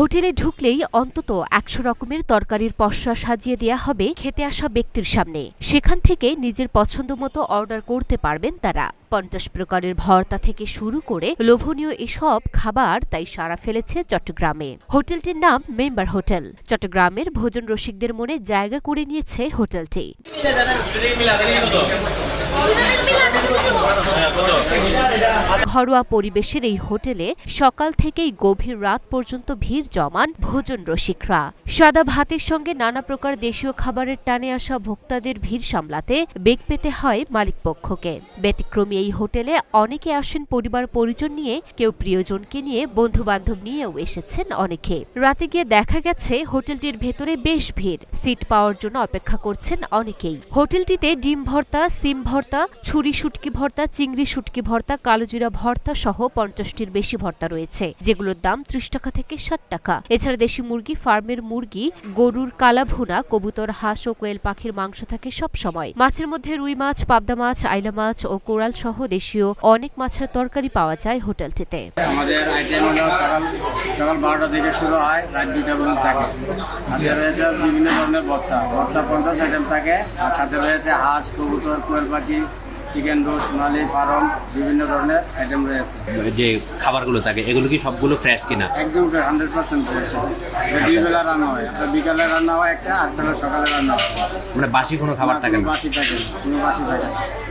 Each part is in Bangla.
হোটেলে ঢুকলেই অন্তত ১০০ রকমের তরকারির পসরা সাজিয়ে দেয়া হবে খেতে আসা ব্যক্তির সামনে। সেখান থেকে নিজের পছন্দ মতো অর্ডার করতে পারবেন তারা। ৫০ প্রকারের ভর্তা থেকে শুরু করে লোভনীয় এসব খাবার তাই সাড়া ফেলেছে চট্টগ্রামে। হোটেলটির নাম মেম্বার হোটেল। চট্টগ্রামের ভোজন রসিকদের মনে জায়গা করে নিয়েছে হোটেলটি। ঘরোয়া পরিবেশের এই হোটেলে সকাল থেকেই গভীর রাত পর্যন্ত ভিড় জমান ভোজন রসিকরা। সাদা ভাতের সঙ্গে নানা প্রকার দেশীয় খাবারের টানে আসা ভোক্তাদের ভিড় সামলাতে বেগ পেতে হয় মালিকপক্ষকে। ব্যতিক্রমী এই হোটেলে অনেকে আসেন পরিবার পরিজন নিয়ে, কেউ প্রিয়জনকে নিয়ে, বন্ধু বান্ধব নিয়েও এসেছেন অনেকে। রাতে গিয়ে দেখা গেছে হোটেলটির ভেতরে বেশ ভিড়। সিট পাওয়ার জন্য অপেক্ষা করছেন অনেকেই। হোটেলটিতে ডিম ভর্তা, সিম ভর্তা, ছুরি শুটকি ভর্তা, চিংড়ি শুটকি ভর্তা, কালোজিরা ভর্তা সহ ৫০টির বেশি ভর্তা রয়েছে, যেগুলোর দাম ৩০ টাকা থেকে ৬০ টাকা। এছাড়া দেশি মুরগি, ফার্মের মুরগি, গরুর কালা ভুনা, কবুতর, হাঁস ও কোয়েল পাখির মাংস থাকে সব সময়। মাছের মধ্যে রুই মাছ, পাবদা মাছ, আইলা মাছ ও কোরাল সহ দেশীয় অনেক মাছের তরকারি পাওয়া যায় হোটেলটিতে। আমাদের আইটেম হলো সকাল 12টা থেকে শুরু হয়, রাত 2টা পর্যন্ত থাকে। সাথে রয়েছে বিভিন্ন ধরনের ভর্তা 50 আইটেম থাকে। আর সাথে রয়েছে হাঁস, কবুতর, কোয়েল পাখি, চিকেন রোস্ট, সোনালি, ফার্ম, বিভিন্ন ধরনের আইটেম রয়েছে। যে খাবারগুলো থাকে এগুলো কি সবগুলো ফ্রেশ কিনা? একদম 100% ফ্রেশ। দুই বেলা রান্না হয়, আপনার বিকালে রান্না হয় একটা, আর সকালে রান্না হয়। মানে বাসি কোনো খাবার থাকে না? বাসি থাকে, কোনো বাসি থাকে।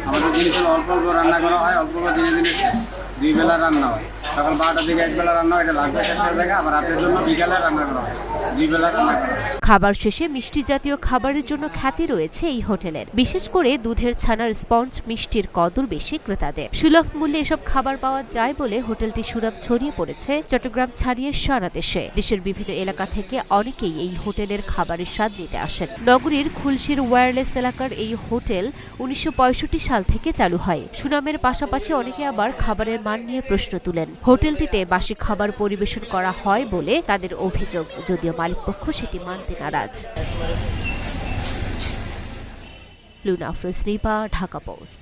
আমাদের জিনিস হলো অল্প অল্প রান্না করা হয়, অল্প অল্প জিনিস শেষ। 2 বেলা রান্না হয়, সকাল 12টা থেকে 1 বেলা রান্না হয়, এটা লাঞ্চে শেষ হয়ে যায়। আবার রাতের জন্য বিকালে রান্না করা হয়, 2 বেলা রান্না করা হয়। খাবার শেষে মিষ্টি জাতীয় খাবারের জন্য খ্যাতি রয়েছে এই হোটেলের। বিশেষ করে দুধের ছানার স্পঞ্জ মিষ্টির কদর বেশি ক্রেতাদের। সুলভ মূল্যে এসব খাবার পাওয়া যায় বলে হোটেলটি সুনাম ছড়িয়ে পড়েছে চট্টগ্রাম ছাড়িয়ে সারা দেশে। দেশের বিভিন্ন এলাকা থেকে অনেকেই এই হোটেলের খাবারের স্বাদ নিতে আসেন। নগরীর খুলশীর ওয়্যারলেস এলাকার এই হোটেল ১৯৬৫ সাল থেকে চালু হয়। সুনামের পাশাপাশি অনেকে আবার খাবারের মান নিয়ে প্রশ্ন তুলেন। হোটেলটিতে বাসি খাবার পরিবেশন করা হয় বলে তাদের অভিযোগ, যদিও মালিকপক্ষ সেটি মানতে নারাজ। Luna Afroz, Dhaka post.